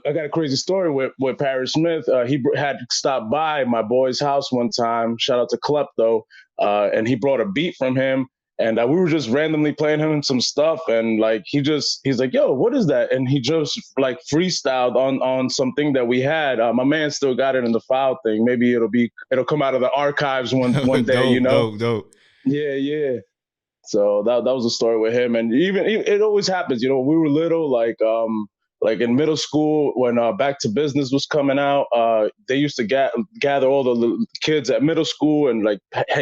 I got a crazy story with Paris Smith. He had stopped by my boy's house one time. Shout out to Klepto. And he brought a beat from him. And we were just randomly playing him some stuff. And like, he's like, yo, what is that? And he just like freestyled on something that we had. My man still got it in the file thing. Maybe it'll come out of the archives one day, Dope. Yeah. So that was a story with him. And even it always happens, we were little, like in middle school when Back to Business was coming out, they used to gather all the kids at middle school and like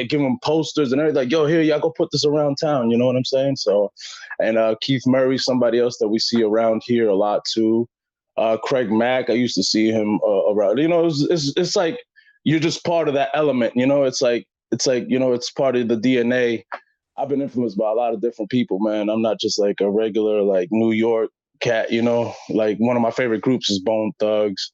give them posters and everything. Like, yo, here, y'all go put this around town. You know what I'm saying? So, and Keith Murray, somebody else that we see around here a lot too. Craig Mack, I used to see him around. It's like you're just part of that element. It's like it's part of the DNA. I've been influenced by a lot of different people, man. I'm not just like a regular like New York cat, like one of my favorite groups is Bone Thugs.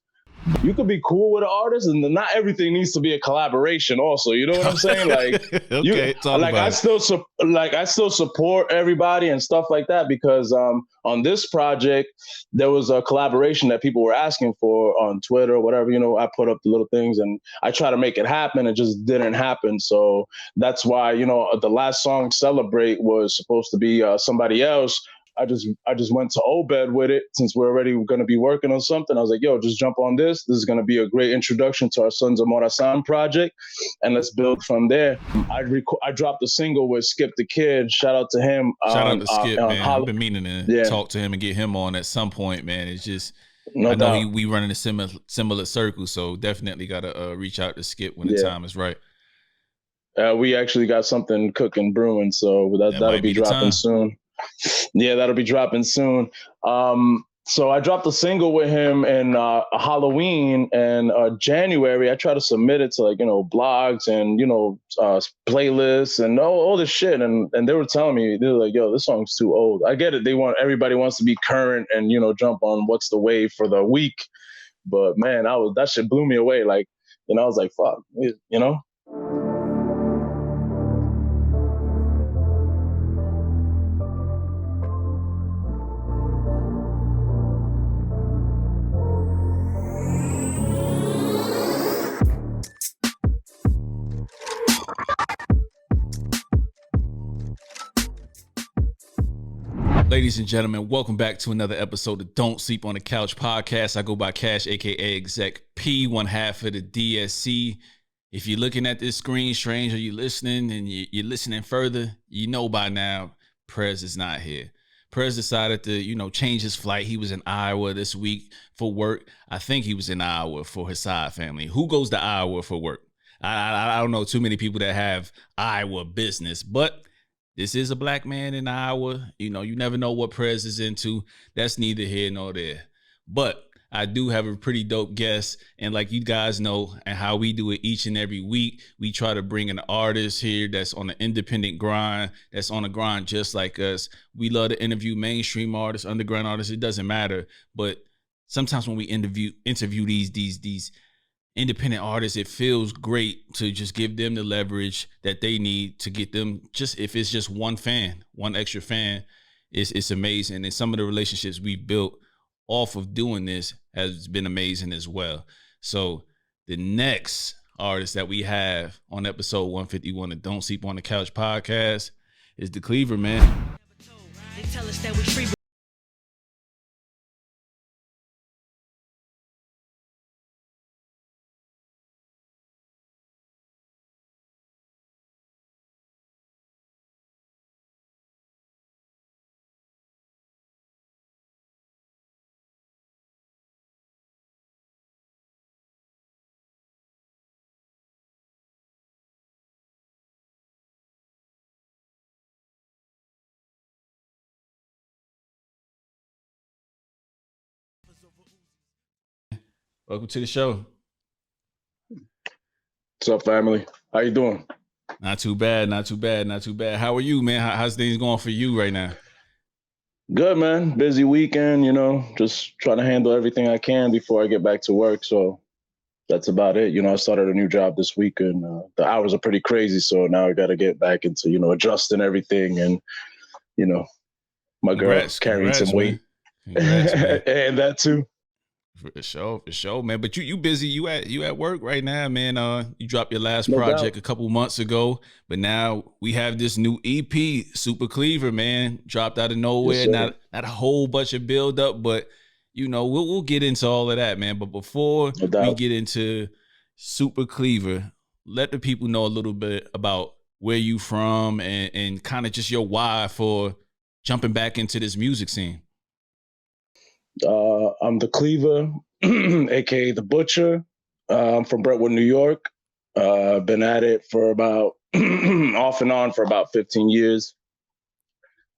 You could be cool with an artist and not everything needs to be a collaboration also, you know what I'm saying? Like, okay, I still support everybody and stuff like that because on this project, there was a collaboration that people were asking for on Twitter or whatever, I put up the little things and I try to make it happen. It just didn't happen. So that's why, the last song, Celebrate, was supposed to be somebody else. I just went to Obed with it since we're already going to be working on something. I was like, yo, just jump on this. This is going to be a great introduction to our Sons of Morazan project. And let's build from there. I dropped a single with Skip the Kid. Shout out to him. Shout out to Skip, man. I've been meaning to talk to him and get him on at some point, man. It's just, I know we run in a similar circle. So definitely got to reach out to Skip when the time is right. We actually got something cooking, brewing. So that'll be dropping soon. Yeah, that'll be dropping soon. So I dropped a single with him in Halloween and January. I try to submit it to blogs and playlists and all this shit. And they were telling me, they were like, yo, this song's too old. I get it. Everybody wants to be current and jump on what's the wave for the week. But man, that shit blew me away. Like, I was like, fuck, Ladies and gentlemen, welcome back to another episode of Don't Sleep on the Couch podcast. I go by Cash, aka Exec P, one half of the DSC. If you're looking at this screen, stranger, you're listening and you're listening further, you know by now, Prez is not here. Prez decided to, change his flight. He was in Iowa this week for work. I think he was in Iowa for his side family. Who goes to Iowa for work? I don't know too many people that have Iowa business, but this is a black man in Iowa. You never know what Prez is into. That's neither here nor there. But I do have a pretty dope guest. And like you guys know and how we do it each and every week, we try to bring an artist here that's on an independent grind, that's on a grind just like us. We love to interview mainstream artists, underground artists. It doesn't matter. But sometimes when we interview these independent artists, it feels great to just give them the leverage that they need to get them, just if it's just one extra fan, it's amazing. And some of the relationships we built off of doing this has been amazing as well. So the next artist that we have on episode 151 of Don't Sleep on the Couch podcast is the Cleaver, man. They tell us that we free. Welcome to the show. What's up, family? How you doing? Not too bad. How are you, man? How's things going for you right now? Good, man. Busy weekend, just trying to handle everything I can before I get back to work. So that's about it. I started a new job this week and the hours are pretty crazy. So now I got to get back into, adjusting everything and, my girl's carrying some weight. Congrats, and that too. For sure, man. But you busy. You at work right now, man. You dropped your last No project doubt. a couple months ago, but now we have this new EP, Supa Cleaver, man. Dropped out of Yes, nowhere. sir. Not a whole bunch of build up, but we'll get into all of that, man. But before No we doubt. get into Supa Cleaver, let the people know a little bit about where you from and kind of just your why for jumping back into this music scene. I'm the Cleaver, aka the Butcher. I'm from Brentwood, New York. Been at it for about off and on for about 15 years.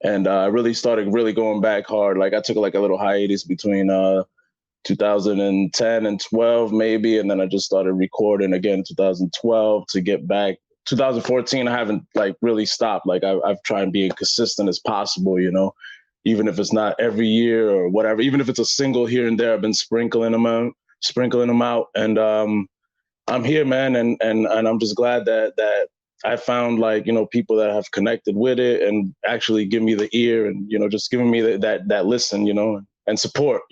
And I really started really going back hard. Like I took like a little hiatus between 2010 and 12 maybe, and then I just started recording again in 2012 to get back. 2014, I haven't like really stopped. Like I've tried and be as consistent as possible, even if it's not every year or whatever. Even if it's a single here and there, I've been sprinkling them out, and I'm here, man, and I'm just glad that I found like people that have connected with it and actually give me the ear and just giving me that listen, and support.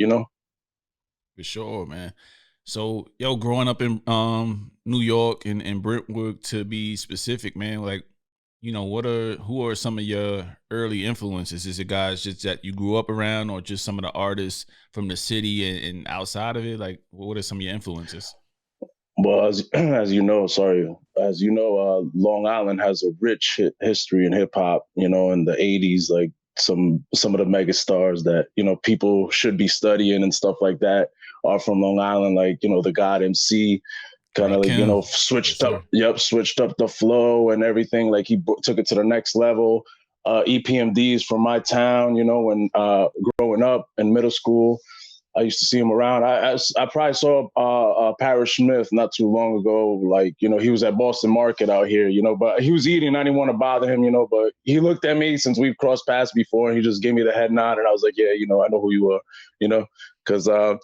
For sure, man. So, growing up in New York and Brentwood to be specific, man, like, who are some of your early influences? Is it guys just that you grew up around or just some of the artists from the city and outside of it? Like, what are some of your influences? Well, as you know, Long Island has a rich history in hip hop. In the '80s, like some of the mega stars that people should be studying and stuff like that are from Long Island. Like the God MC, kind of like Kim. switched Yes, up. sir. Yep, switched up the flow and everything. Like he took it to the next level. EPMDs from my town. When growing up in middle school. I used to see him around. I probably saw Parrish Smith not too long ago. Like, he was at Boston Market out here, but he was eating. I didn't want to bother him, but he looked at me since we've crossed paths before. And he just gave me the head nod. And I was like, yeah, I know who you are, because I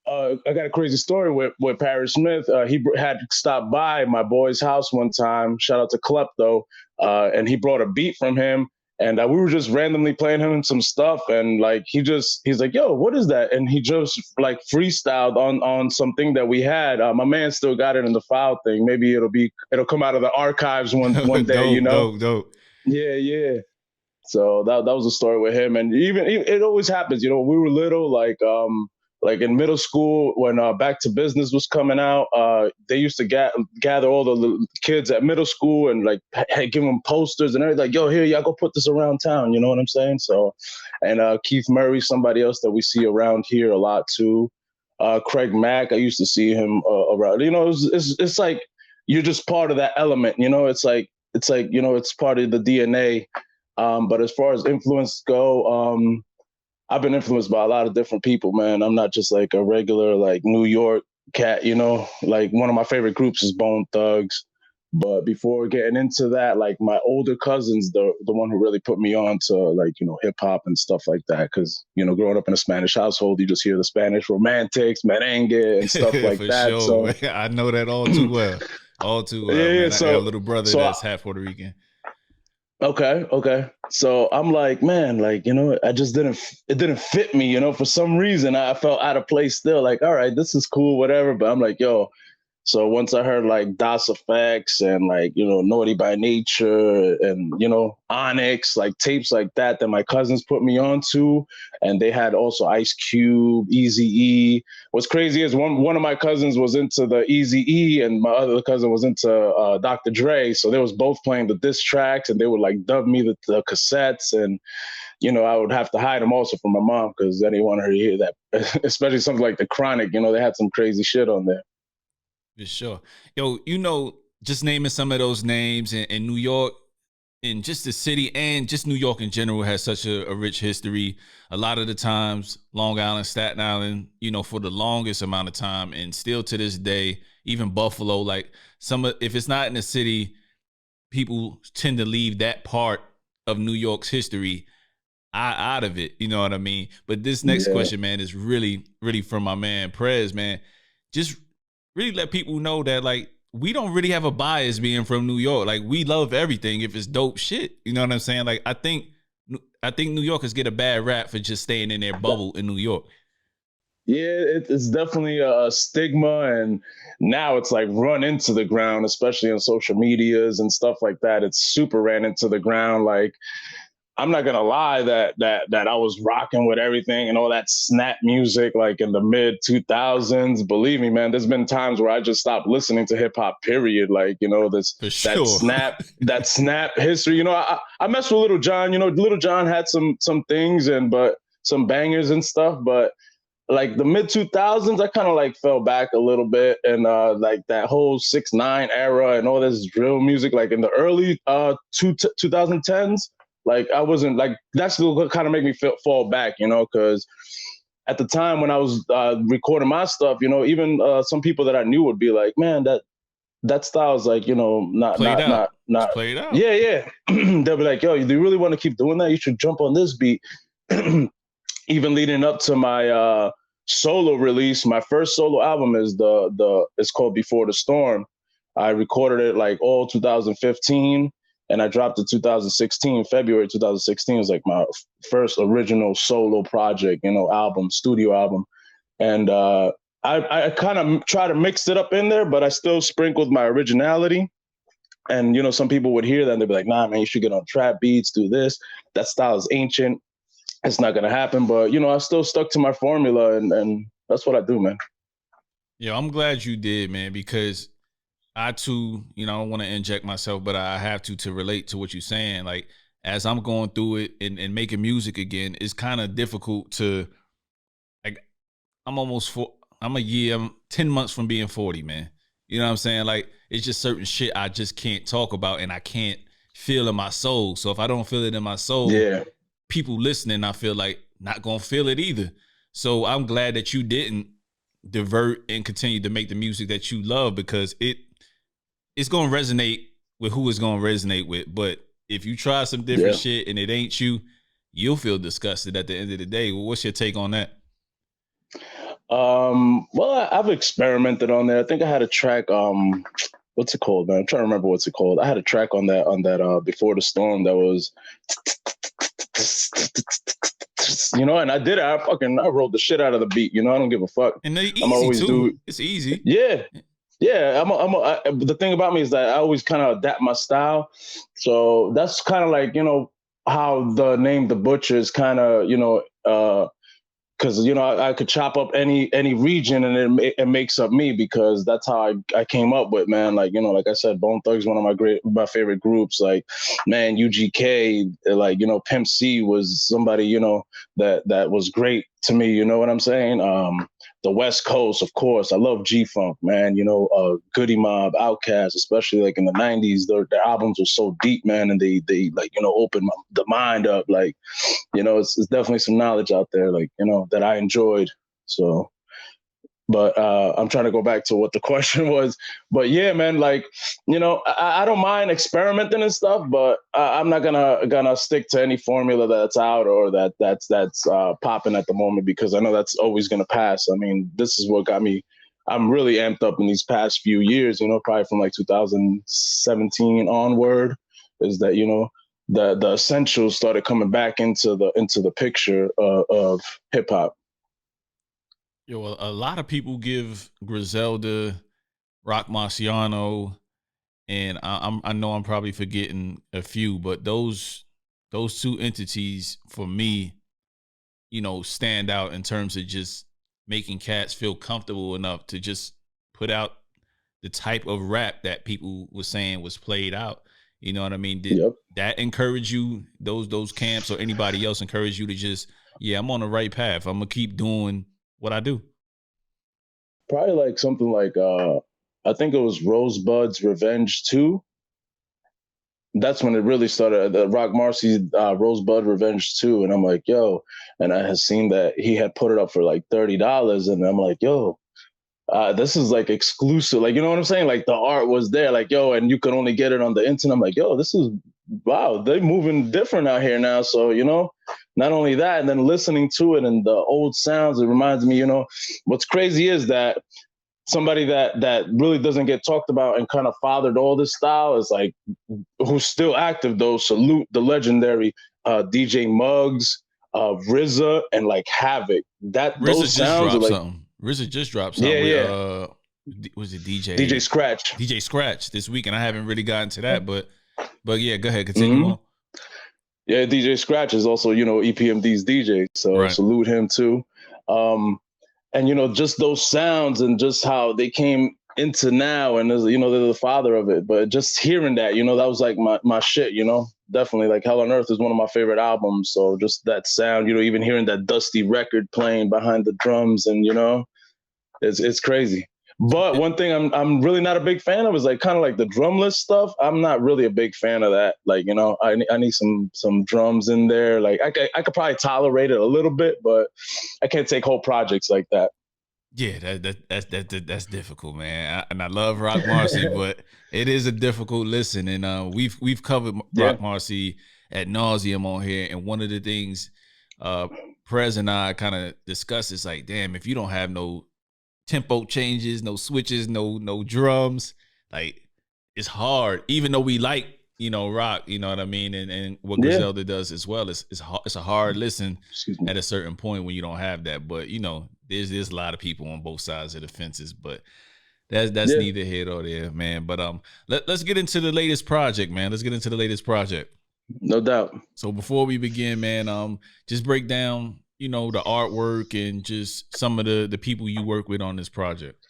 got a crazy story with Parrish Smith. He had stopped by my boy's house one time. Shout out to Klepto. And he brought a beat from him. And we were just randomly playing him some stuff. And like, he's like, yo, what is that? And he just like freestyled on something that we had. My man still got it in the file thing. Maybe it'll come out of the archives one day, Dope. Yeah, yeah. So that was a story with him, and even it always happens. We were little, like in middle school when Back to Business was coming out. They used to gather all the kids at middle school and like give them posters and everything. Like, yo, here, y'all go put this around town. You know what I'm saying? So, and Keith Murray, somebody else that we see around here a lot too. Craig Mack, I used to see him around. It's like you're just part of that element. It's like it's part of the DNA. But as far as influence go, I've been influenced by a lot of different people, man. I'm not just like a regular like New York cat, Like one of my favorite groups is Bone Thugs. But before getting into that, like my older cousins, the one who really put me on to like, hip hop and stuff like that. Cause, growing up in a Spanish household, you just hear the Spanish romantics, merengue and stuff like For that. sure, So man. I know that all too well. All too well, yeah, man. I got a so little brother so that's half Puerto Rican. Okay. So I'm like, man, like, it didn't fit me, for some reason I felt out of place still. Like, all right, this is cool, whatever. But I'm like, yo, so once I heard like Das Effects and like, Naughty by Nature and, Onyx, like tapes like that my cousins put me on to. And they had also Ice Cube, Eazy-E. What's crazy is one of my cousins was into the Eazy-E and my other cousin was into Dr. Dre. So they was both playing the diss tracks and they would like dub me the cassettes. And, I would have to hide them also from my mom because I didn't want her to hear that, especially something like The Chronic. They had some crazy shit on there. For sure. Yo, just naming some of those names in New York and just the city and just New York in general has such a rich history. A lot of the times, Long Island, Staten Island, for the longest amount of time and still to this day, even Buffalo, like if it's not in the city, people tend to leave that part of New York's history out of it. You know what I mean? But this next question, man, is really, really from my man, Prez, man. Just really let people know that like we don't really have a bias being from New York. Like we love everything if it's dope shit. You know what I'm saying? Like I think New Yorkers get a bad rap for just staying in their bubble in New York. Yeah, it's definitely a stigma, and now it's like run into the ground, especially on social medias and stuff like that. It's super ran into the ground. Like, I'm not gonna lie that I was rocking with everything and all that snap music like in the mid 2000s. Believe me, man, there's been times where I just stopped listening to hip hop. Period. Like, this For that sure. snap history. I messed with Little John. Little John had some things but some bangers and stuff, but like the mid 2000s, I kind of like fell back a little bit, and like that whole 6ix9ine era and all this drill music, like in the early 2010s, like I wasn't like that's what kind of make me fall back, because at the time when I was recording my stuff, even some people that I knew would be like, man, that style is like, not Played not out. not It's not. played out. Yeah. They'll be like, yo, do you really want to keep doing that? You should jump on this beat. Even leading up to my solo release, my first solo album is it's called Before the Storm. I recorded it like all 2015, and I dropped it 2016. February 2016 was like my first original solo project, album, studio album. And I kind of try to mix it up in there, but I still sprinkled my originality. And some people would hear that and they'd be like, nah, man, you should get on trap beats, do this. That style is ancient. It's not gonna happen. But I still stuck to my formula, and that's what I do, man. Yeah, I'm glad you did, man, because I too, I don't want to inject myself, but I have to relate to what you're saying. Like, as I'm going through it and making music again, it's kind of difficult to, like, I'm 10 months from being 40, man. You know what I'm saying? Like, it's just certain shit I just can't talk about and I can't feel in my soul. So if I don't feel it in my soul, Yeah. people listening, I feel like not gonna feel it either. So I'm glad that you didn't divert and continue to make the music that you love, because it's gonna resonate with who it's gonna resonate with. But if you try some different shit and it ain't you, you'll feel disgusted at the end of the day. Well, what's your take on that? Well, I've experimented on there. I think I had a track. What's it called, man? I'm trying to remember what's it called. I had a track on that Before the Storm that was, and I did it. I rolled the shit out of the beat. I don't give a fuck. And they easy I'm always too. It's easy. Yeah. Yeah, the thing about me is that I always kind of adapt my style. So that's kind of like, how the name The Butcher is kind of, because I could chop up any region and it makes up me, because that's how I came up with, man. Like, like I said, Bone Thugs, one of my favorite groups. Like, man, UGK, like, Pimp C was somebody, that was great to me. You know what I'm saying? The West Coast, of course. I love G-Funk, man. Goody Mob, Outkast, especially like in the 90s, their albums were so deep, man, and they like, opened the mind up. Like, it's definitely some knowledge out there, like, that I enjoyed. So, but I'm trying to go back to what the question was. But yeah, man, like, I don't mind experimenting and stuff, but I'm not gonna stick to any formula that's out or that's popping at the moment, because I know that's always gonna pass. I mean, this is what got me. I'm really amped up in these past few years, probably from like 2017 onward, is that, the essentials started coming back into the picture of hip hop. Yo, a lot of people give Griselda, Rock Marciano, and I know I'm probably forgetting a few, but those two entities for me, stand out in terms of just making cats feel comfortable enough to just put out the type of rap that people were saying was played out. You know what I mean? Did that encourage you, those camps, or anybody else encourage you to just, yeah, I'm on the right path, I'm gonna keep doing what I do? Probably like something like I think it was Rosebud's Revenge 2. That's when it really started. The Rock Marcy Rosebud Revenge 2, and I'm like, yo, and I had seen that he had put it up for like $30, and I'm like, yo, this is like exclusive. Like, you know what I'm saying? Like, the art was there, like, yo, and you could only get it on the internet. I'm like, yo, this is, wow, they're moving different out here now. So, not only that, and then listening to it and the old sounds, it reminds me, what's crazy is that somebody that really doesn't get talked about and kind of fathered all this style is like, who's still active though. Salute the legendary DJ Muggs, RZA, and like Havoc. those sounds are like something. RZA just dropped something. Yeah. Was it DJ Scratch? DJ Scratch this week, and I haven't really gotten to that, but yeah, go ahead, continue on. Yeah, DJ Scratch is also, EPMD's DJ, so salute him too. And just those sounds and just how they came into now, and they're the father of it. But just hearing that, that was like my shit, definitely. Like Hell on Earth is one of my favorite albums. So just that sound, even hearing that dusty record playing behind the drums, and it's crazy. But one thing I'm really not a big fan of is like kind of like the drumless stuff. I'm not really a big fan of that. Like, I need some drums in there. Like I could probably tolerate it a little bit, but I can't take whole projects like that. Yeah, that's difficult, man. And I love Rock Marcy, but it is a difficult listen. And we've covered Rock Marcy ad nauseum on here. And one of the things Prez and I kind of discussed is like, damn, if you don't have no tempo changes, no switches, no drums, like it's hard. Even though we like rock, you know what I mean, and what Griselda does as well. It's a hard listen at a certain point when you don't have that. But there's a lot of people on both sides of the fences. But that's neither here nor there, man. But let's get into the latest project, man. Let's get into the latest project. No doubt. So before we begin, man, just break down the artwork and just some of the people you work with on this project.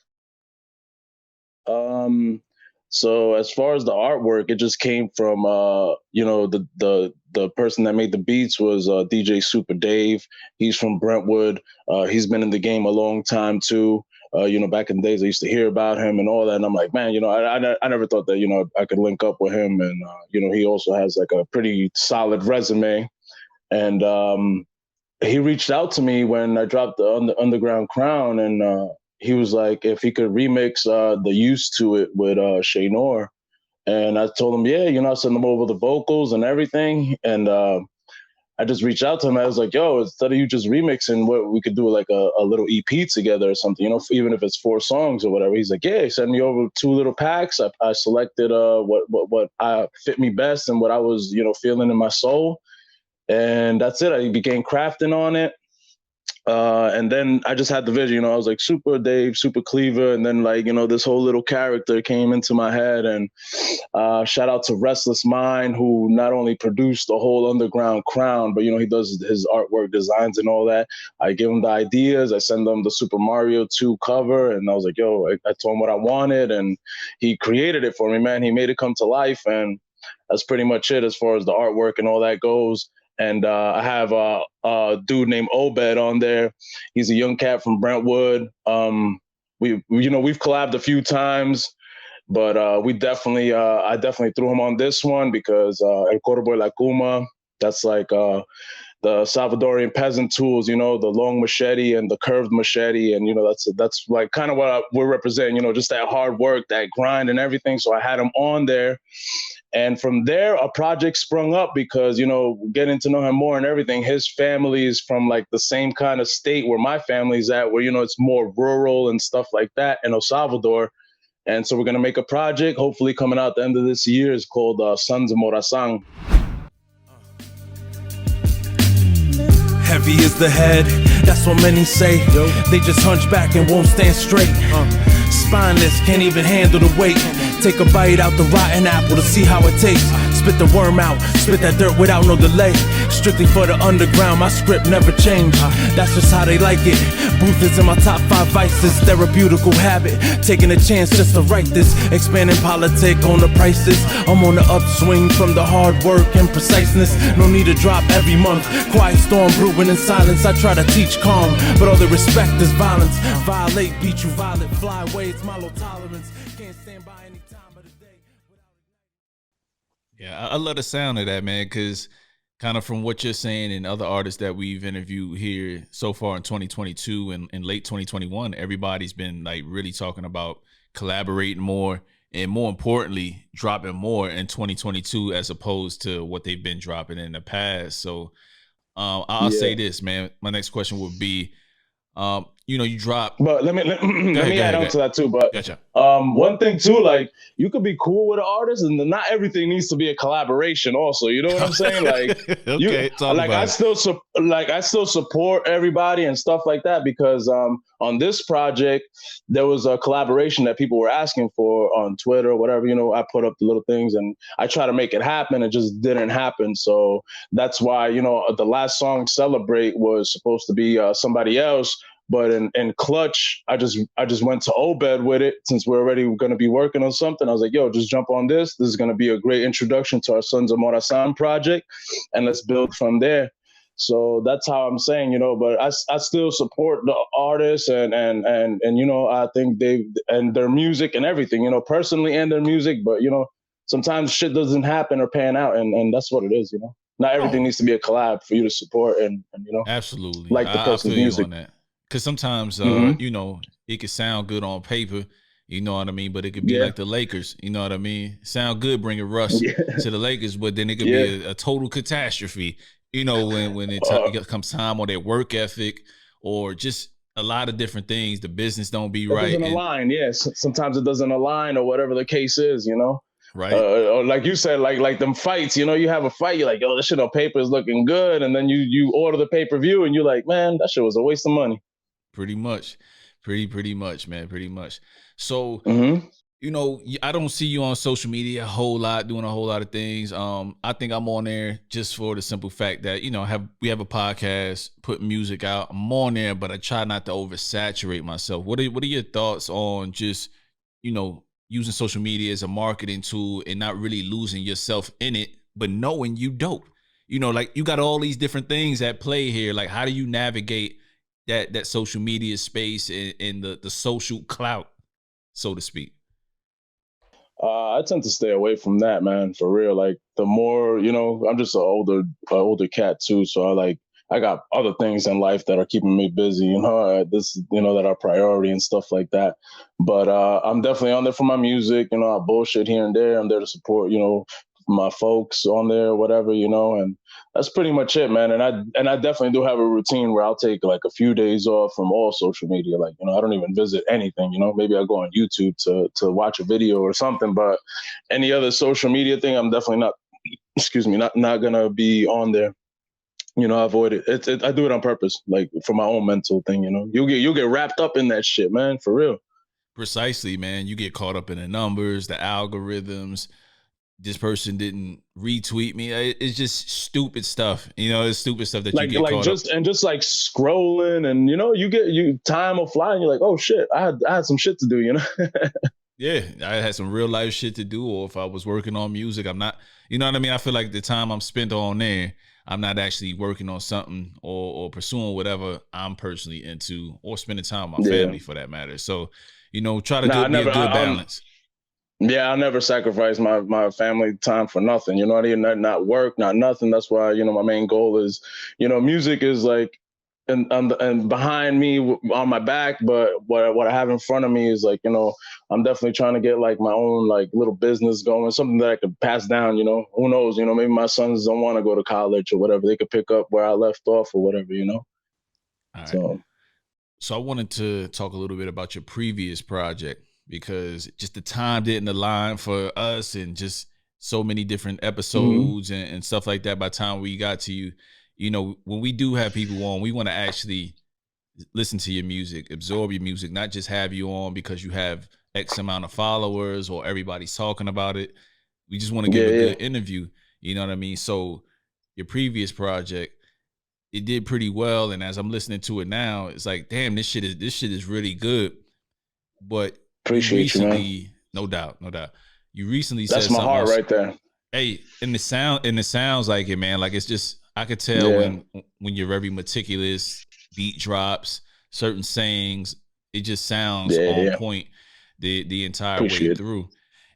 So as far as the artwork, it just came from the person that made the beats was DJ Supa Dave. He's from Brentwood. He's been in the game a long time too. Back in the days I used to hear about him and all that, and I'm like, man, I never thought that I could link up with him, and he also has like a pretty solid resume, and he reached out to me when I dropped the Underground Crown, and he was like, if he could remix the Used to It with Noir. And I told him, yeah, I sent him over the vocals and everything. And I just reached out to him. I was like, yo, instead of you just remixing, what we could do like a little EP together or something, even if it's 4 songs or whatever. He's like, yeah, he sent me over 2 little packs. I selected what fit me best and what I was, feeling in my soul. And that's it. I began crafting on it. And then I just had the vision, I was like, Supa Dave, Supa Cleaver. And then this whole little character came into my head, and shout out to Restless Mind, who not only produced the whole Underground Crown, but, he does his artwork designs and all that. I give him the ideas. I send him the Super Mario 2 cover. And I was like, yo, I told him what I wanted, and he created it for me, man. He made it come to life. And that's pretty much it as far as the artwork and all that goes. And I have a dude named Obed on there. He's a young cat from Brentwood. We've collabed a few times, but I definitely threw him on this one because El Corvo y la Kuma, that's like the Salvadorian peasant tools, the long machete and the curved machete. And, that's like kind of what we're representing, just that hard work, that grind and everything. So I had him on there. And from there, a project sprung up because, getting to know him more and everything, his family is from like the same kind of state where my family's at, where, it's more rural and stuff like that in El Salvador. And so we're going to make a project, hopefully coming out the end of this year. It's called Sons of Morazan. Heavy is the head, that's what many say. They just hunch back and won't stand straight. Spineless, can't even handle the weight. Take a bite out the rotten apple to see how it tastes. Spit the worm out, spit that dirt without no delay. Strictly for the underground, my script never changed. That's just how they like it. Booth is in my top 5 vices, therapeutical habit. Taking a chance just to write this. Expanding politic on the prices. I'm on the upswing from the hard work and preciseness. No need to drop every month. Quiet storm brewing in silence. I try to teach calm, but all the respect is violence. Violate, beat you violent, fly away. It's my low tolerance. Can't stand by any time of the day. Yeah, I love the sound of that, man, because kind of from what you're saying and other artists that we've interviewed here so far in 2022 and late 2021, everybody's been like really talking about collaborating more and more importantly, dropping more in 2022 as opposed to what they've been dropping in the past. So I'll say this, man. My next question would be, you drop. But let me add on to that too. But Gotcha. one thing too, like you could be cool with an artist, and not everything needs to be a collaboration. Also, you know what I'm saying? Like, okay, I still support everybody and stuff like that, because on this project there was a collaboration that people were asking for on Twitter or whatever. I put up the little things and I try to make it happen. It just didn't happen. So that's why the last song, "Celebrate," was supposed to be somebody else. But in Clutch, I just went to Obed with it, since we're already going to be working on something. I was like, yo, just jump on this. This is going to be a great introduction to our Sons of Morazan project, and let's build from there. So that's how I'm saying, but I still support the artists and I think they and their music and everything, personally, and their music. But, sometimes shit doesn't happen or pan out, and that's what it is, Not everything needs to be a collab for you to support and absolutely like the person's music. On that. Because sometimes, it could sound good on paper, you know what I mean? But it could be like the Lakers, you know what I mean? Sound good bringing Russ to the Lakers, but then it could be a total catastrophe, when it comes time on their work ethic or just a lot of different things. The business don't be right. It doesn't align, yes. Sometimes it doesn't align or whatever the case is, Right. Or like you said, like them fights, you have a fight, you're like, yo, this shit on paper is looking good. And then you order the pay-per-view and you're like, man, that shit was a waste of money. Pretty much. Pretty much, man. Pretty much. So, I don't see you on social media a whole lot, doing a whole lot of things. I think I'm on there just for the simple fact that, we have a podcast, put music out. I'm on there, but I try not to oversaturate myself. What are your thoughts on just, using social media as a marketing tool and not really losing yourself in it, but knowing you dope? Like you got all these different things at play here. Like, how do you navigate that social media space and the social clout, so to speak? I tend to stay away from that, man, for real. Like the more, I'm just an older cat too. So I got other things in life that are keeping me busy, that are priority and stuff like that. But I'm definitely on there for my music. I bullshit here and there. I'm there to support, my folks on there, whatever, and that's pretty much it, man. And I definitely do have a routine where I'll take like a few days off from all social media. Like, I don't even visit anything, maybe I go on YouTube to watch a video or something, but any other social media thing, I'm definitely not gonna be on there. Avoid it. I do it on purpose, like for my own mental thing, you'll get wrapped up in that shit, man, for real. Precisely, man. You get caught up in the numbers, the algorithms. This person didn't retweet me. It's just stupid stuff. It's stupid stuff that you get caught up. And just like scrolling and, you time will fly and you're like, oh shit, I had some shit to do, Yeah, I had some real life shit to do. Or if I was working on music, I'm not, you know what I mean? I feel like the time I'm spent on there, I'm not actually working on something or pursuing whatever I'm personally into or spending time with my family for that matter. So, try to be a good balance. Yeah, I never sacrifice my family time for nothing. You know what I mean? Not work, not nothing. That's why, my main goal is, music is like, and behind me on my back, but what I have in front of me is like, I'm definitely trying to get like my own like little business going, something that I could pass down, who knows, maybe my sons don't want to go to college or whatever. They could pick up where I left off or whatever, All right. So I wanted to talk a little bit about your previous project, because just the time didn't align for us and just so many different episodes and stuff like that. By the time we got to you, when we do have people on, we want to actually listen to your music, absorb your music, not just have you on because you have X amount of followers or everybody's talking about it. We just want to give a good interview. You know what I mean? So your previous project, it did pretty well. And as I'm listening to it now, it's like, damn, this shit is really good. But appreciate you, man. No doubt. You recently said something. That's my heart right there. Hey, and it sounds like it, man. Like it's just, I could tell when you're very meticulous, beat drops, certain sayings, it just sounds on point the entire way through.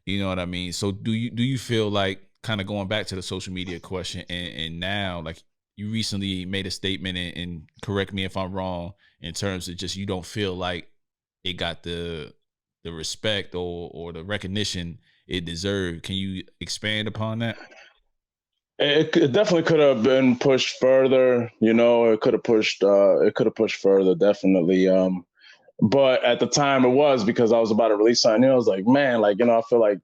You know what I mean? So do you feel like, kind of going back to the social media question, and now, like, you recently made a statement, and correct me if I'm wrong, in terms of just you don't feel like it got the respect or the recognition it deserved. Can you expand upon that? It definitely could have been pushed further. It could have pushed. It could have pushed further, definitely. But at the time, it was because I was about to release something. I was like, man, like I feel like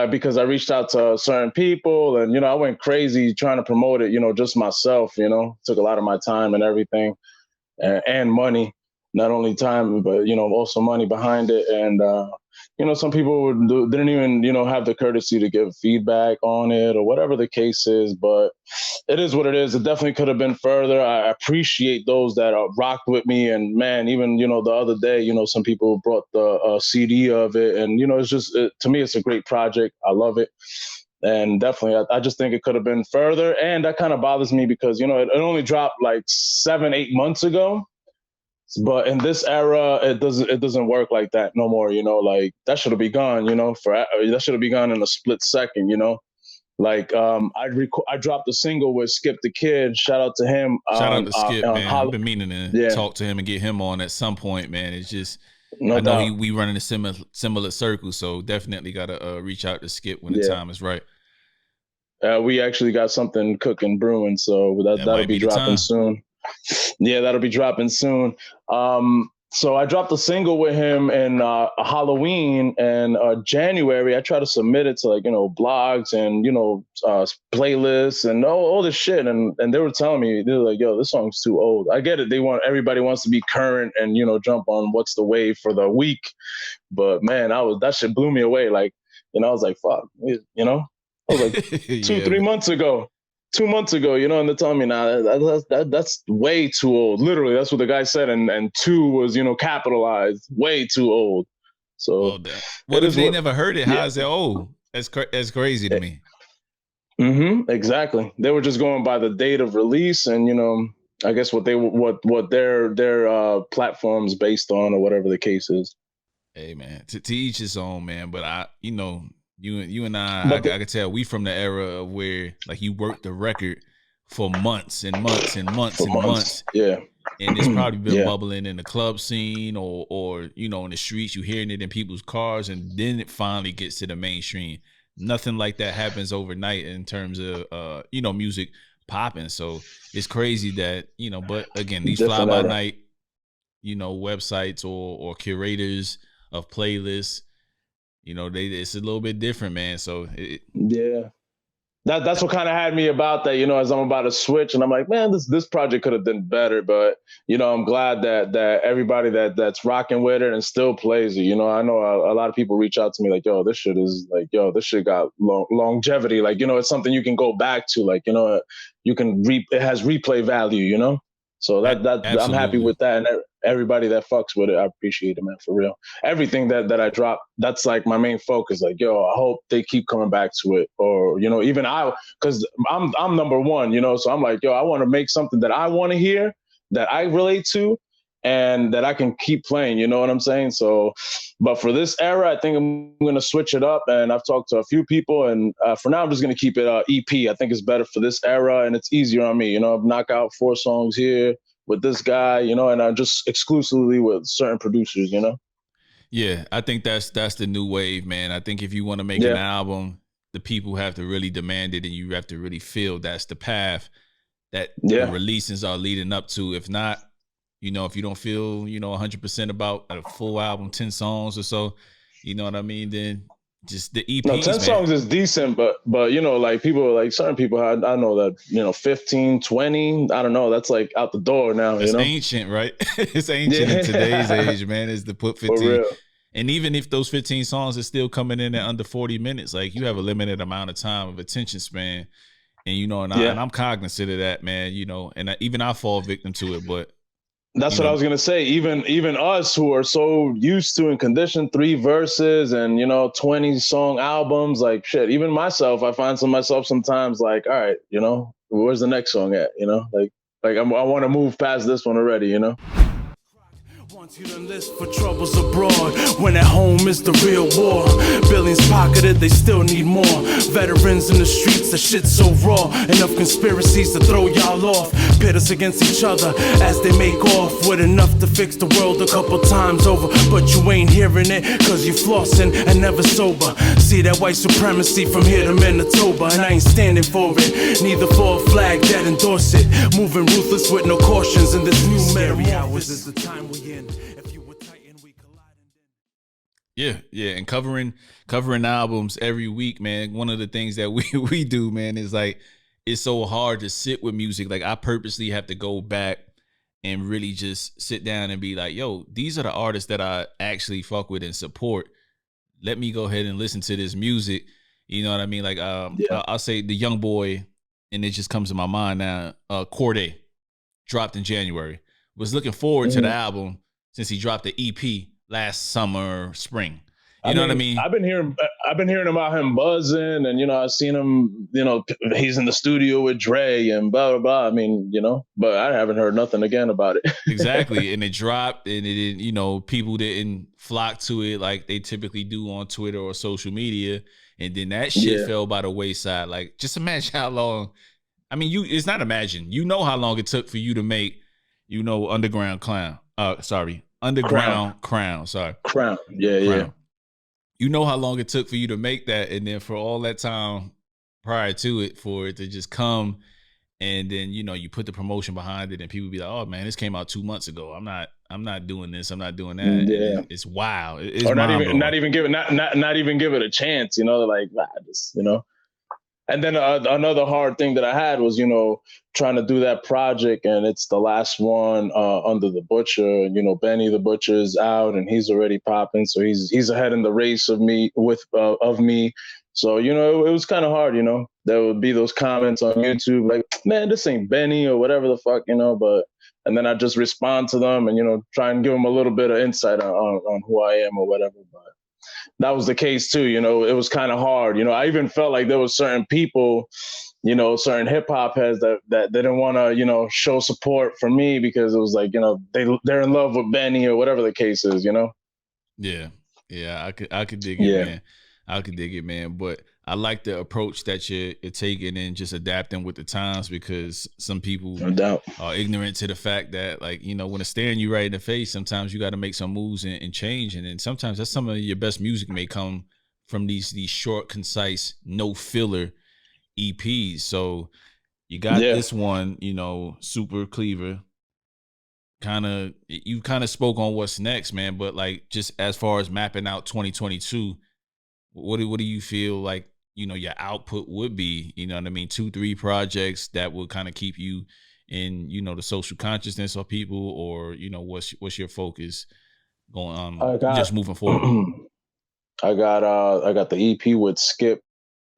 because I reached out to certain people, and I went crazy trying to promote it. Just myself. Took a lot of my time and everything, and money. Not only time, but also money behind it. And some people didn't even have the courtesy to give feedback on it or whatever the case is. But it is what it is. It definitely could have been further. I appreciate those that rocked with me. And man, even the other day, some people brought the CD of it, and it's just to me, it's a great project. I love it. And definitely, I just think it could have been further. And that kind of bothers me because, it only dropped like 7-8 months ago. But in this era, it doesn't work like that no more. Like that should have been gone. That should have been gone in a split second. Like I dropped a single with Skip the Kid. Shout out to him. Shout out to Skip, man. I've been meaning to talk to him and get him on at some point, man. It's just I know we run in a similar circle, so definitely gotta reach out to Skip when the time is right. We actually got something cooking, brewing, so that'll be dropping soon. Yeah, that'll be dropping soon. So I dropped a single with him in Halloween and January. I tried to submit it to blogs and playlists and all this shit, and they were telling me, they were like, "Yo, this song's too old." I get it. Everybody wants to be current and jump on what's the wave for the week, but man, that shit blew me away. Like I was like, "Fuck," I was like 2-3 months ago. 2 months ago, and they're telling me now that's way too old. Literally, that's what the guy said, and 2 was capitalized, way too old. So, what if they never heard it? How is it old? That's crazy to me. Exactly. They were just going by the date of release, and I guess what their platform's based on, or whatever the case is. Hey man, to each his own, man. But you and I could tell we from the era where like you worked the record for months and months and months and months. Yeah. And it's probably been bubbling in the club scene or in the streets, you hearing it in people's cars, and then it finally gets to the mainstream. Nothing like that happens overnight in terms of music popping. So it's crazy that, but again, these fly by night, websites or curators of playlists, it's a little bit different, man. So that's what kind of had me about that, as I'm about to switch, and I'm like, man, this project could have done better, but I'm glad that everybody that's rocking with it and still plays it. I know a lot of people reach out to me like, yo, this shit is like, yo, this shit got longevity. Like, it's something you can go back to. Like, you can it has replay value. So that I'm happy with that, and everybody that fucks with it, I appreciate it, man, for real. Everything that I drop, that's like my main focus. Like, yo, I hope they keep coming back to it, or even because I'm number one, so I'm like, yo, I want to make something that I want to hear, that I relate to, and that I can keep playing. You know what I'm saying? So, but for this era, I think I'm going to switch it up. And I've talked to a few people, and for now, I'm just going to keep it EP. I think it's better for this era, and it's easier on me. I've knocked out 4 songs here with this guy, and I'm just exclusively with certain producers. Yeah, I think that's the new wave, man. I think if you want to make an album, the people have to really demand it, and you have to really feel that's the path that the releases are leading up to. If not, if you don't feel, 100% about a full album, 10 songs or so, you know what I mean? Then just the EPs, no, 10 songs is decent, but like people, like certain people, I know that, 15, 20, I don't know. That's like out the door now, It's ancient, right? It's ancient in today's age, man, is to put 15. And even if those 15 songs are still coming in at under 40 minutes, like you have a limited amount of time of attention span. And, and I'm cognizant of that, man, and even I fall victim to it, but that's what I was going to say. Even us who are so used to and conditioned 3 verses and, 20 song albums, like shit, even myself, I find myself sometimes like, all right, where's the next song at? Like I want to move past this one already, You done list for troubles abroad, when at home is the real war. Billions pocketed, they still need more. Veterans in the streets, the shit's so raw. Enough conspiracies to throw y'all off. Pit us against each other as they make off with enough to fix the world a couple times over. But you ain't hearing it, cause you flossing and never sober. See that white supremacy from here to Manitoba, and I ain't standing for it, neither for a flag that endorse it. Moving ruthless with no cautions in this new scary hours is the time we in. Yeah, and covering albums every week, man. One of the things that we do, man, is like it's so hard to sit with music. Like I purposely have to go back and really just sit down and be like, yo, these are the artists that I actually fuck with and support. Let me go ahead and listen to this music. You know what I mean? Like I'll say the young boy, and it just comes to my mind now. Corday dropped in January. Was looking forward to the album since he dropped the EP last summer, spring. You know what I mean? I've been hearing about him buzzing, and I've seen him. He's in the studio with Dre and blah blah blah. I mean, but I haven't heard nothing again about it. Exactly, and it dropped, and it didn't. People didn't flock to it like they typically do on Twitter or social media, and then that shit fell by the wayside. Like, just imagine how long. I mean, it's not imagine. You know how long it took for you to make, Underground Crown. Sorry. Crown. Yeah. You know how long it took for you to make that, and then for all that time prior to it, for it to just come, and then you put the promotion behind it, and people be like, "Oh man, this came out 2 months ago. I'm not doing this. I'm not doing that." Yeah, it's wild. It's or not even give it a chance. Like just. And then another hard thing that I had was, trying to do that project, and it's the last one under the Butcher. And Benny the Butcher is out, and he's already popping, so he's ahead in the race of me. So it was kind of hard. There would be those comments on YouTube like, "Man, this ain't Benny" or whatever the fuck, and then I just respond to them and try and give them a little bit of insight on who I am or whatever. But that was the case too. It was kind of hard. I even felt like there was certain people, certain hip hop heads that didn't want to, show support for me because it was like, they're in love with Benny or whatever the case is, Yeah. I could dig it, man. I could dig it, man. But I like the approach that you're taking and just adapting with the times, because some people are ignorant to the fact that, like, when it's staring you right in the face, sometimes you got to make some moves and change. And then sometimes that's some of your best music may come from these short, concise, no filler EPs. So you got this one, Supa Cleaver. You kind of spoke on what's next, man. But like, just as far as mapping out 2022, what do you feel like, your output would be? You know what I mean? 2-3 projects that will kind of keep you in, the social consciousness of people, or, what's your focus going on just moving forward? I got the EP with Skip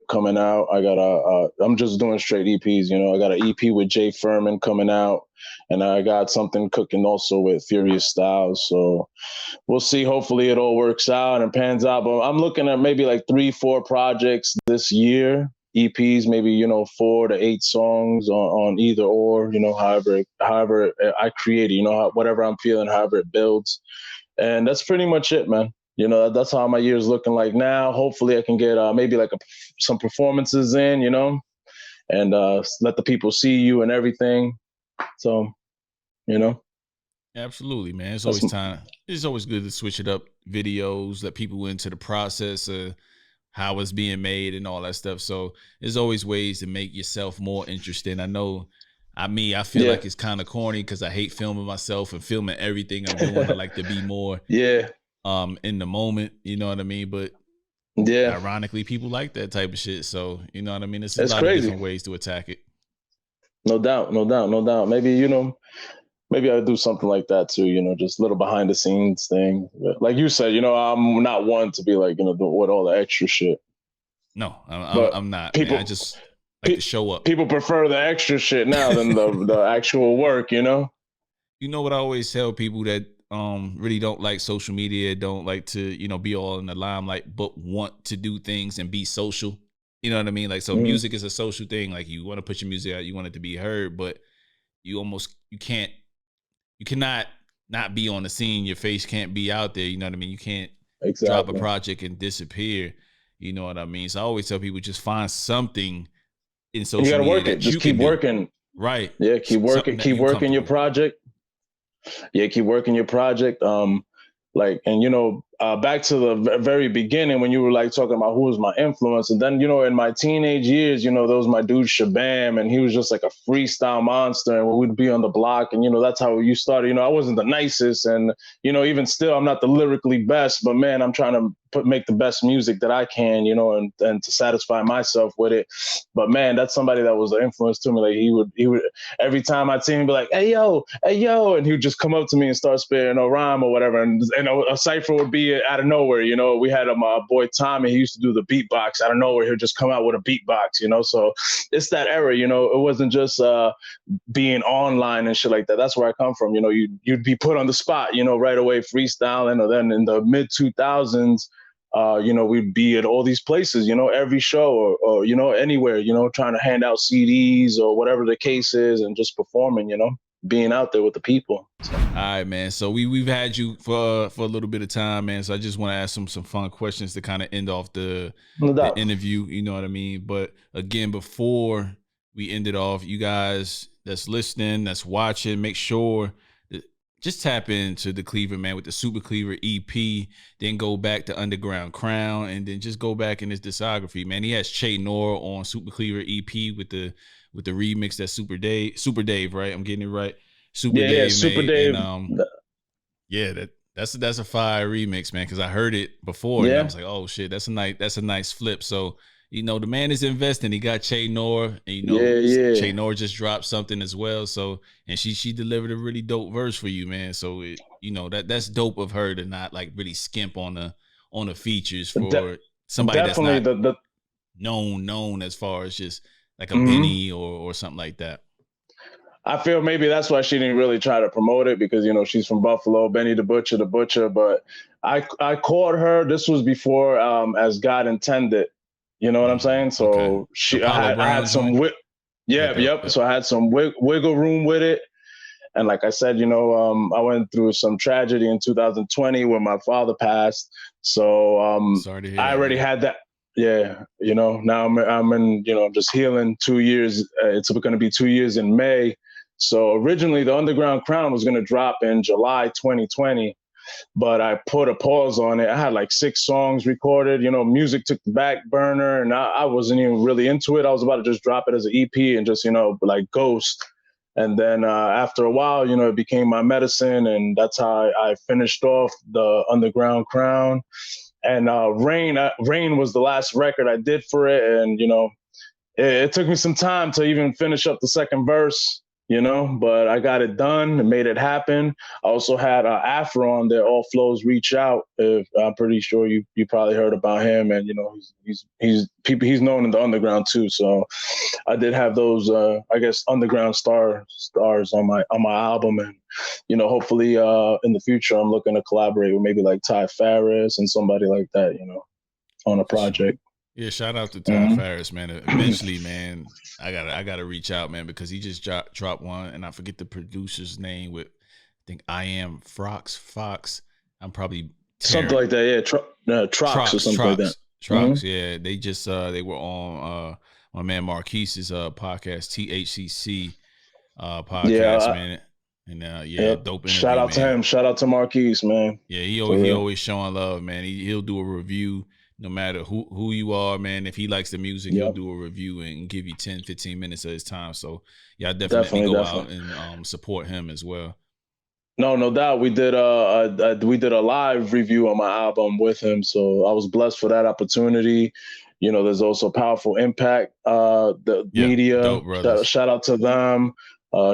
coming out. I'm just doing straight EPs, I got an EP with Jay Furman coming out, and I got something cooking also with Furious Styles. So we'll see. Hopefully it all works out and pans out. But I'm looking at maybe like 3-4 projects this year, EPs, maybe, 4 to 8 songs on either or, however I create it, whatever I'm feeling, however it builds. And that's pretty much it, man. That's how my year's looking like now. Hopefully I can get maybe like some performances in, and let the people see you and everything. So, Absolutely, man. It's always time. It's always good to switch it up. Videos, let people into the process of how it's being made and all that stuff. So there's always ways to make yourself more interesting. I know, I feel like it's kind of corny because I hate filming myself and filming everything I'm doing. I like to be more in the moment. You know what I mean? But ironically, people like that type of shit. So, you know what I mean? It's a lot of different ways to attack it. No doubt. Maybe I'll do something like that too, just little behind the scenes thing. But like you said, I'm not one to be like, with all the extra shit. No, I'm not. People, man. I just like to show up. People prefer the extra shit now than the actual work, You know what I always tell people that really don't like social media, don't like to, be all in the limelight, but want to do things and be social. You know what I mean? Like, so music is a social thing. Like, you want to put your music out, you want it to be heard, but you cannot not be on the scene. Your face can't be out there. You know what I mean? You can't drop a Exactly. project and disappear. You know what I mean? So I always tell people, just find something in social You got to media work that it. Just you keep can do. working. Right. Yeah, keep working. Keep working your project. Yeah, keep working your project. Like, and back to the very beginning when you were like talking about who was my influence, and then in my teenage years, there was my dude Shabam, and he was just like a freestyle monster, and we'd be on the block, and that's how you started. I wasn't the nicest, and even still, I'm not the lyrically best, but man, I'm trying to make the best music that I can, and to satisfy myself with it. But man, that's somebody that was an influence to me. Like he would every time I'd see him be like, hey yo, and he would just come up to me and start spitting a rhyme or whatever, and a cipher would be out of nowhere. We had my boy Tommy. He used to do the beatbox out of nowhere. He'd just come out with a beatbox. So it's that era. It wasn't just being online and shit like that. That's where I come from. You'd be put on the spot. Right away freestyling, or then in the mid 2000s. We'd be at all these places, every show or anywhere, trying to hand out CDs or whatever the case is, and just performing, being out there with the people. So. All right, man. So we've had you for a little bit of time, man. So I just want to ask some fun questions to kind of end off the interview. You know what I mean? But again, before we end it off, you guys that's listening, that's watching, make sure just tap into the Cleaver, man, with the Supa Cleaver EP, then go back to Underground Crown, and then just go back in his discography, man. He has Noir on Supa Cleaver EP with the remix that Supa Dave, right? I'm getting it right. Supa Dave, yeah, Supa Dave. And, that's a fire remix, man, because I heard it before, and I was like, oh shit, that's a nice flip. So the man is investing. He got Noir, and Noir just dropped something as well. So, and she delivered a really dope verse for you, man. So that's dope of her to not like really skimp on the features for somebody that's not known as far as just like a Benny or something like that. I feel maybe that's why she didn't really try to promote it, because she's from Buffalo, Benny the Butcher. But I caught her. This was before As God Intended. You know what I'm saying? So I had some yep. So I had some wiggle room with it. And like I said, I went through some tragedy in 2020 when my father passed. So I already had that. Yeah. Now I'm in, I'm just healing 2 years. It's going to be 2 years in May. So originally the Underground Crown was going to drop in July 2020. But I put a pause on it. I had like 6 songs recorded. Music took the back burner, and I wasn't even really into it. I was about to just drop it as an EP and just, like ghost. And then after a while, it became my medicine, and that's how I finished off the Underground Crown. And Rain was the last record I did for it, and it took me some time to even finish up the second verse. But I got it done and made it happen. I also had Afro on there, All Flows Reach Out. I'm pretty sure you probably heard about him, and he's known in the underground too. So I did have those I guess underground stars on my album, and hopefully in the future I'm looking to collaborate with maybe like Ty Farris and somebody like that, on a project. Yeah, shout out to Ty Farris, man. Eventually, man, I gotta reach out, man, because he just dropped one, and I forget the producer's name with, I think I Am Fox. I'm probably something like that. Yeah, Trox or something like that. Trox, yeah. They just they were on my man Marquise's podcast, THCC podcast, man. And dope interview, shout out to him. Shout out to Marquise, man. Yeah, he always showing love, man. He'll do a review. No matter who you are, man, if he likes the music, he'll do a review and give you 10, 15 minutes of his time. So, yeah, definitely go out and support him as well. No doubt. We did a live review on my album with him. So I was blessed for that opportunity. There's also Powerful Impact, the media. Shout out to them.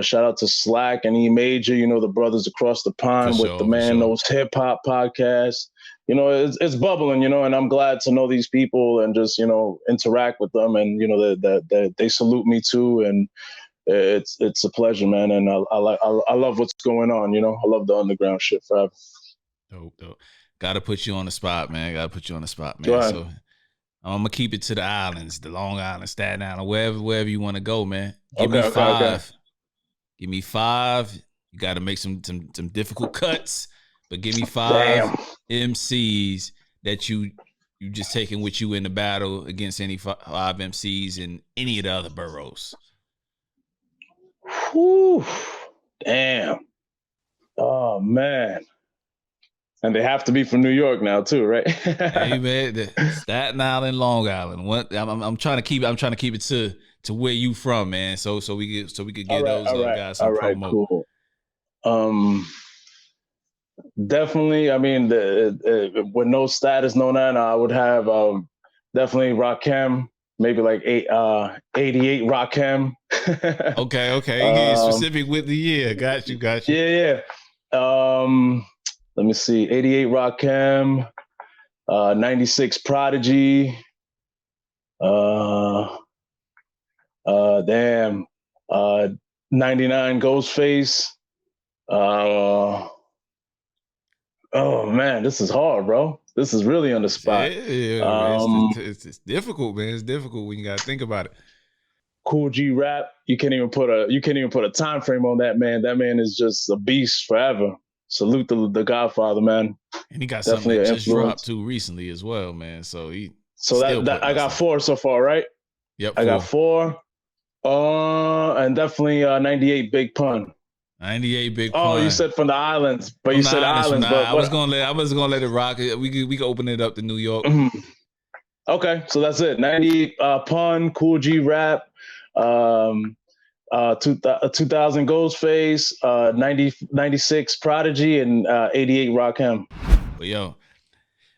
Shout out to Slack and E Major, the brothers across the pond with the Man Knows Hip Hop podcast. It's bubbling, and I'm glad to know these people and just, interact with them, and, that they salute me too. And it's a pleasure, man. And I love what's going on. I love the underground shit forever. Dope. Got to put you on the spot, man. So I'm going to keep it to the islands, the Long Island, Staten Island, wherever you want to go, man. Give me 5. Give me 5 You got to make some difficult cuts, but give me 5 MCs that you just taking with you in the battle against any 5 MCs in any of the other boroughs. Whew. Damn. Oh man. And they have to be from New York now too, right? Hey man, Staten Island, Long Island. What I'm trying to keep it to where you from, man. So we could get those guys some promo. Cool. Definitely. I mean, with no status, no none, I would have definitely Rakim. Maybe like 88 Rakim. Okay. You get specific with the year. Got you. Yeah. Let me see. 88 Rakim, 96 Prodigy. Damn. 99 Ghostface. Oh man, this is hard, bro. This is really on the spot. Yeah, it's difficult, man. It's difficult when you gotta think about it. Cool G Rap. You can't even put a time frame on that man. That man is just a beast forever. Salute the Godfather, man. And he got something that just dropped too recently as well, man. So that I got 4 so far, right? Yep. I got 4. And definitely 98 Big Pun. 98 Big Pun. Oh, you said from the islands, but you said islands. But I was gonna let it rock. We could open it up to New York. Mm-hmm. Okay, so that's it. 98 Pun, Cool G Rap, 2000 Ghostface, 96 Prodigy, and 88 Rakim. But yo,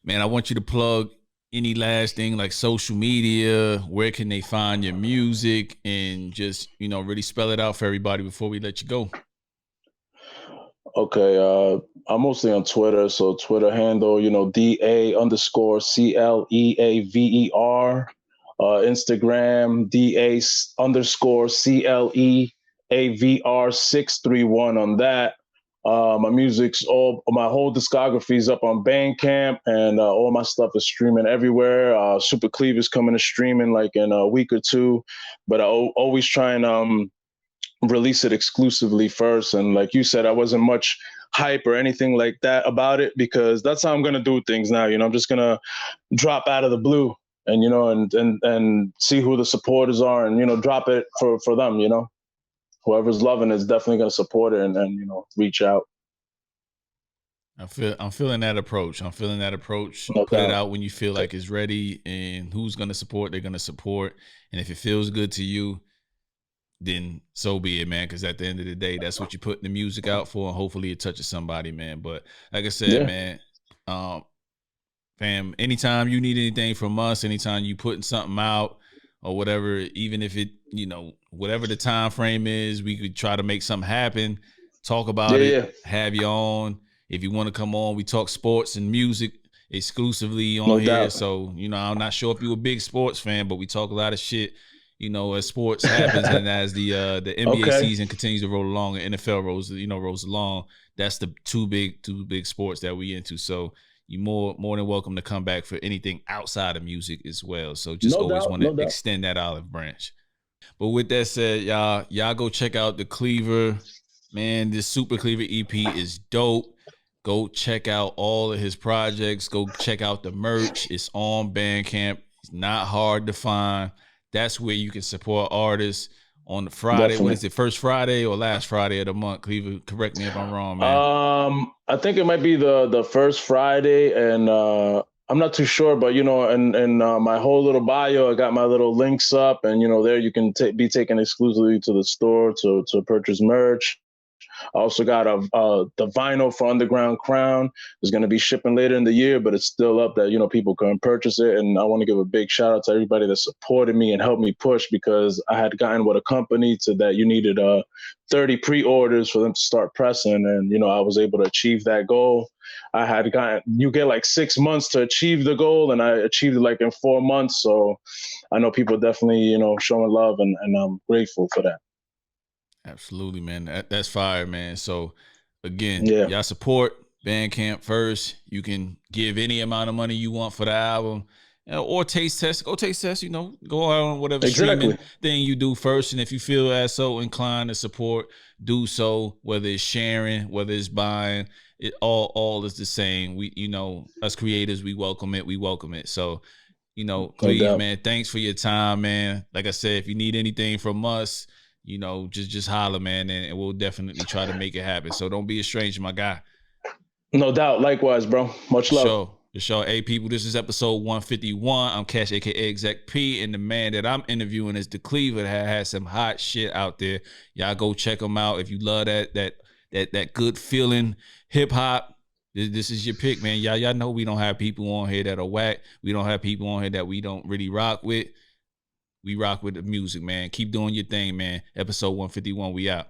man, I want you to plug any last thing like social media. Where can they find your music, and just really spell it out for everybody before we let you go. Okay, I'm mostly on Twitter, so Twitter handle, DA_CLEAVER. Instagram, DA_CLEAVR631 on that. My my whole discography is up on Bandcamp, and all my stuff is streaming everywhere. Supa Cleaver is coming to streaming like in a week or 2, but I always try and release it exclusively first. And like you said, I wasn't much hype or anything like that about it, because that's how I'm gonna do things now. I'm just gonna drop out of the blue and and see who the supporters are, and drop it for them. Whoever's loving it is definitely gonna support it and reach out. I'm feeling that approach. No Put doubt. It out when you feel like it's ready, and who's gonna support, they're gonna support. And if it feels good to you, then so be it, man. Because at the end of the day, that's what you put the music out for, and hopefully it touches somebody, man. But like I said, man, fam, anytime you need anything from us, anytime you putting something out or whatever, even if it, whatever the time frame is, we could try to make something happen, talk about it, have you on. If you want to come on, we talk sports and music exclusively on here. Doubt. So, I'm not sure if you're a big sports fan, but we talk a lot of shit, as sports happens and as the NBA season continues to roll along and NFL rolls along, that's the two big sports that we into. So you're more than welcome to come back for anything outside of music as well. So just always want to extend that olive branch. But with that said, y'all go check out the Cleaver. Man, this Supa Cleaver EP is dope. Go check out all of his projects. Go check out the merch. It's on Bandcamp. It's not hard to find. That's where you can support artists on the Friday. Definitely. What is it, first Friday or last Friday of the month? Cleaver, correct me if I'm wrong, man. I think it might be the first Friday, and I'm not too sure, but in my whole little bio, I got my little links up, and there you can be taken exclusively to the store to purchase merch. I also got the vinyl for Underground Crown is going to be shipping later in the year, but it's still up that, people can purchase it. And I want to give a big shout out to everybody that supported me and helped me push, because I had gotten with a company to that you needed 30 pre-orders for them to start pressing. And, I was able to achieve that goal. You get like 6 months to achieve the goal, and I achieved it like in 4 months. So I know people definitely, showing love, and I'm grateful for that. Absolutely, man. That's fire, man. So again, y'all support Bandcamp first. You can give any amount of money you want for the album. or taste test. Go taste test. Go out on whatever streaming thing you do first, and if you feel as so inclined to support, do so. Whether it's sharing, whether it's buying, it all is the same. We, us creators, we welcome it. We welcome it. So, please, man, thanks for your time, man. Like I said, if you need anything from us, just holler, man, and we'll definitely try to make it happen. So don't be a stranger, my guy. No doubt. Likewise, bro. Much love. The show. Hey, people, this is episode 151. I'm Cash, a.k.a. Exec P, and the man that I'm interviewing is the Cleaver that has some hot shit out there. Y'all go check him out if you love that good feeling hip-hop. This is your pick, man. Y'all know we don't have people on here that are whack. We don't have people on here that we don't really rock with. We rock with the music, man. Keep doing your thing, man. Episode 151, we out.